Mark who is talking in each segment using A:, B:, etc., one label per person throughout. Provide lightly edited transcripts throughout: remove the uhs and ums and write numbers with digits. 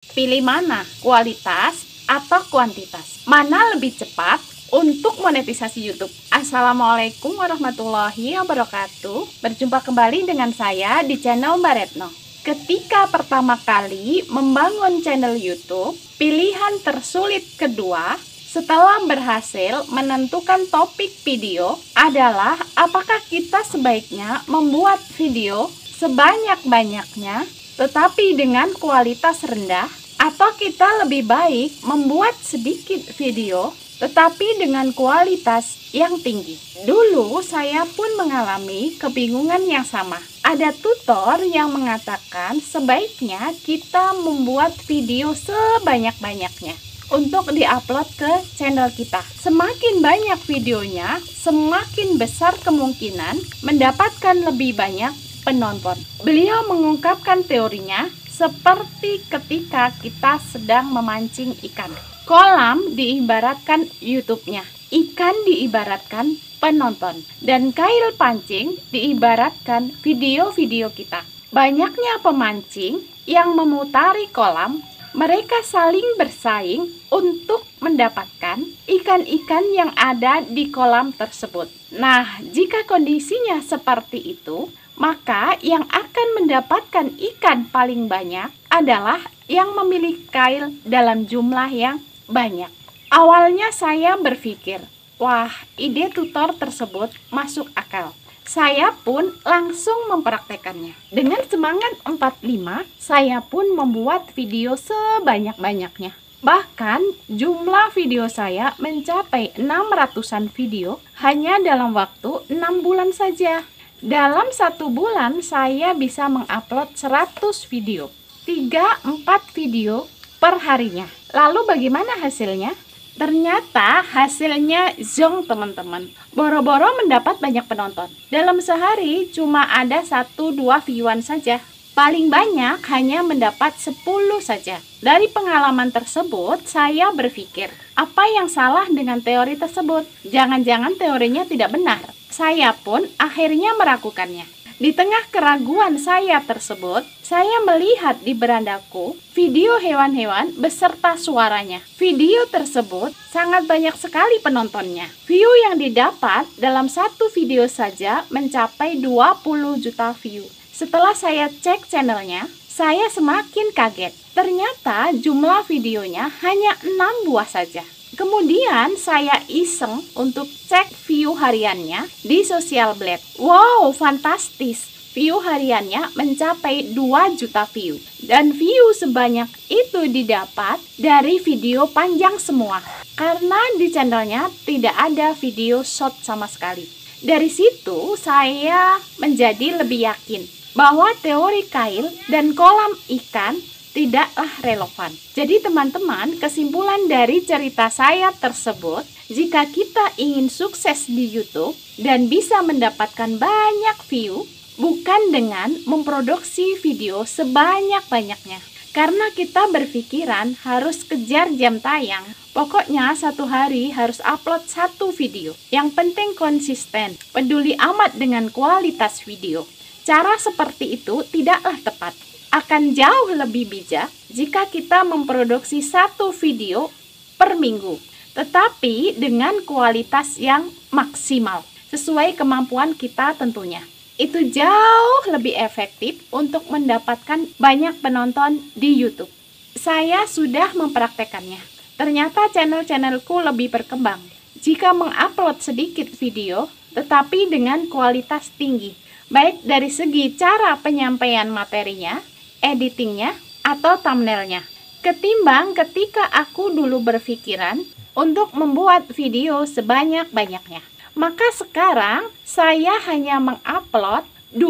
A: Pilih mana, kualitas atau kuantitas? Mana lebih cepat untuk monetisasi YouTube? Assalamualaikum warahmatullahi wabarakatuh. Berjumpa kembali dengan saya di channel Mbak Retno. Ketika pertama kali membangun channel YouTube, pilihan tersulit kedua setelah berhasil menentukan topik video adalah apakah kita sebaiknya membuat video sebanyak-banyaknya tetapi dengan kualitas rendah, atau kita lebih baik membuat sedikit video tetapi dengan kualitas yang tinggi. Dulu saya pun mengalami kebingungan yang sama. Ada tutor yang mengatakan sebaiknya kita membuat video sebanyak-banyaknya untuk diupload ke channel kita. Semakin banyak videonya, semakin besar kemungkinan mendapatkan lebih banyak penonton. Beliau mengungkapkan teorinya seperti ketika kita sedang memancing ikan. Kolam diibaratkan YouTube-nya, ikan diibaratkan penonton, dan kail pancing diibaratkan video-video kita. Banyaknya pemancing yang memutari kolam, mereka saling bersaing untuk mendapatkan ikan-ikan yang ada di kolam tersebut. Nah, jika kondisinya seperti itu, maka yang akan mendapatkan ikan paling banyak adalah yang memiliki kail dalam jumlah yang banyak. Awalnya saya berpikir, wah, ide tutor tersebut masuk akal. Saya pun langsung mempraktekannya. Dengan semangat 45, saya pun membuat video sebanyak-banyaknya. Bahkan jumlah video saya mencapai 600-an video hanya dalam waktu 6 bulan saja. Dalam 1 bulan saya bisa mengupload 100 video, 3-4 video per harinya. Lalu bagaimana hasilnya? Ternyata hasilnya zong teman-teman. Boro-boro mendapat banyak penonton. Dalam sehari cuma ada 1-2 viewan saja. Paling banyak hanya mendapat 10 saja. Dari pengalaman tersebut, saya berpikir, apa yang salah dengan teori tersebut? Jangan-jangan teorinya tidak benar. Saya pun akhirnya meragukannya. Di tengah keraguan saya tersebut, saya melihat di berandaku video hewan-hewan beserta suaranya. Video tersebut sangat banyak sekali penontonnya. View yang didapat dalam satu video saja mencapai 20 juta view. Setelah saya cek channelnya, saya semakin kaget. Ternyata jumlah videonya hanya 6 buah saja. Kemudian saya iseng untuk cek view hariannya di Social Blade. Wow, fantastis! View hariannya mencapai 2 juta view. Dan view sebanyak itu didapat dari video panjang semua. Karena di channelnya tidak ada video short sama sekali. Dari situ saya menjadi lebih yakin bahwa teori kail dan kolam ikan tidaklah relevan. Jadi teman-teman, kesimpulan dari cerita saya tersebut, jika kita ingin sukses di YouTube dan bisa mendapatkan banyak view, bukan dengan memproduksi video sebanyak-banyaknya. Karena kita berpikiran harus kejar jam tayang. Pokoknya 1 hari harus upload 1 video. Yang penting konsisten, peduli amat dengan kualitas video. Cara seperti itu tidaklah tepat. Akan jauh lebih bijak jika kita memproduksi 1 video per minggu, tetapi dengan kualitas yang maksimal, sesuai kemampuan kita tentunya. Itu jauh lebih efektif untuk mendapatkan banyak penonton di YouTube. Saya sudah mempraktekannya. Ternyata channel-channelku lebih berkembang jika mengupload sedikit video, tetapi dengan kualitas tinggi, baik dari segi cara penyampaian materinya, editingnya, atau thumbnailnya, ketimbang ketika aku dulu berpikiran untuk membuat video sebanyak-banyaknya. Maka sekarang saya hanya mengupload 2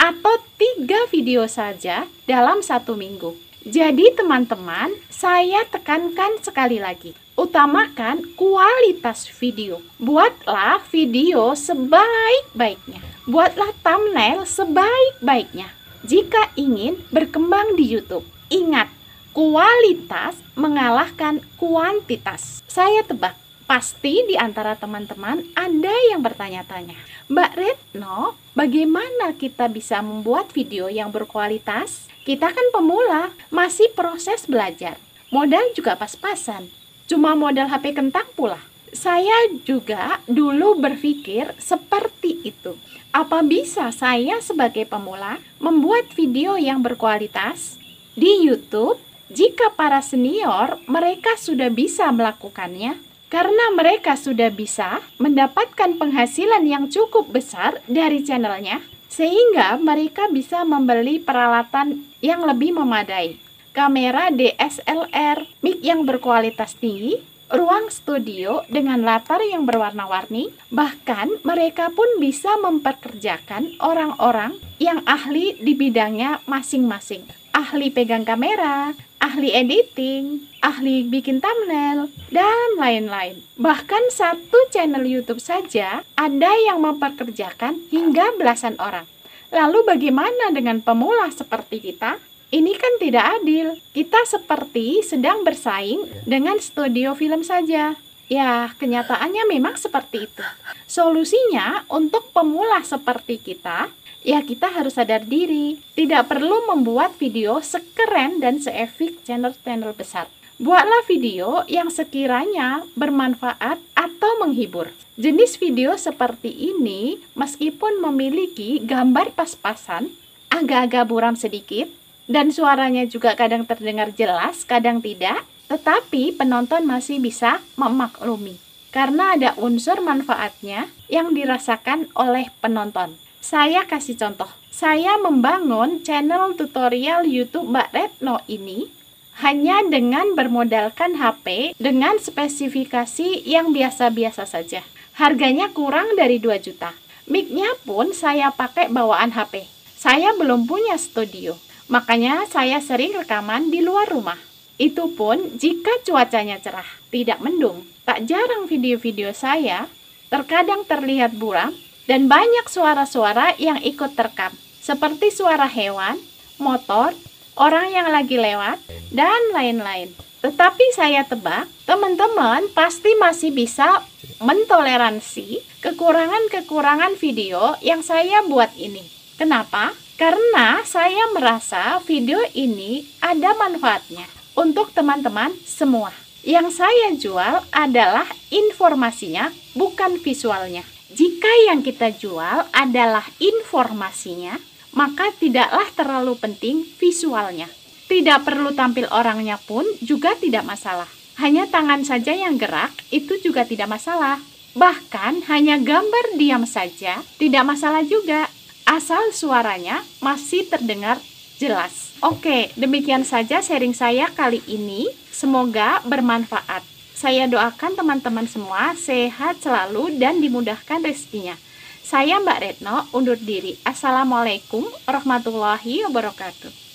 A: atau 3 video saja dalam 1 minggu. Jadi teman-teman, saya tekankan sekali lagi, utamakan kualitas video. Buatlah video sebaik-baiknya. Buatlah thumbnail sebaik-baiknya. Jika ingin berkembang di YouTube, ingat, kualitas mengalahkan kuantitas. Saya tebak, Pasti di antara teman-teman ada yang bertanya-tanya, Mbak Retno, bagaimana kita bisa membuat video yang berkualitas? Kita kan pemula, masih proses belajar. Modal juga pas-pasan, cuma modal HP kentang pula. Saya juga dulu berpikir seperti itu. Apa bisa saya sebagai pemula membuat video yang berkualitas di YouTube jika para senior mereka sudah bisa melakukannya? Karena mereka sudah bisa mendapatkan penghasilan yang cukup besar dari channelnya, sehingga mereka bisa membeli peralatan yang lebih memadai. Kamera DSLR, mic yang berkualitas tinggi, ruang studio dengan latar yang berwarna-warni, bahkan mereka pun bisa memperkerjakan orang-orang yang ahli di bidangnya masing-masing. Ahli pegang kamera, ahli editing, ahli bikin thumbnail, dan lain-lain. Bahkan satu channel YouTube saja ada yang memperkerjakan hingga belasan orang. Lalu bagaimana dengan pemula seperti kita? Ini kan tidak adil. Kita seperti sedang bersaing dengan studio film saja. Ya, kenyataannya memang seperti itu. Solusinya untuk pemula seperti kita, ya kita harus sadar diri. Tidak perlu membuat video sekeren dan seepik channel-channel besar. Buatlah video yang sekiranya bermanfaat atau menghibur. Jenis video seperti ini, meskipun memiliki gambar pas-pasan, agak-agak buram sedikit, dan suaranya juga kadang terdengar jelas, kadang tidak, tetapi penonton masih bisa memaklumi. Karena ada unsur manfaatnya yang dirasakan oleh penonton. Saya kasih contoh. Saya membangun channel tutorial YouTube Mbak Retno ini hanya dengan bermodalkan HP dengan spesifikasi yang biasa-biasa saja. Harganya kurang dari 2 juta. Mic-nya pun saya pakai bawaan HP. Saya belum punya studio. Makanya saya sering rekaman di luar rumah. Itu pun jika cuacanya cerah, tidak mendung. Tak jarang video-video saya terkadang terlihat buram dan banyak suara-suara yang ikut terekam. Seperti suara hewan, motor, orang yang lagi lewat, dan lain-lain. Tetapi saya tebak, teman-teman pasti masih bisa mentoleransi kekurangan-kekurangan video yang saya buat ini. Kenapa? Karena saya merasa video ini ada manfaatnya untuk teman-teman semua. Yang saya jual adalah informasinya, bukan visualnya. Jika yang kita jual adalah informasinya, maka tidaklah terlalu penting visualnya. Tidak perlu tampil orangnya pun juga tidak masalah. Hanya tangan saja yang gerak, itu juga tidak masalah. Bahkan hanya gambar diam saja, tidak masalah juga. Asal suaranya masih terdengar jelas. Oke, demikian saja sharing saya kali ini. Semoga bermanfaat. Saya doakan teman-teman semua sehat selalu dan dimudahkan rezekinya. Saya Mbak Retno undur diri. Assalamualaikum warahmatullahi wabarakatuh.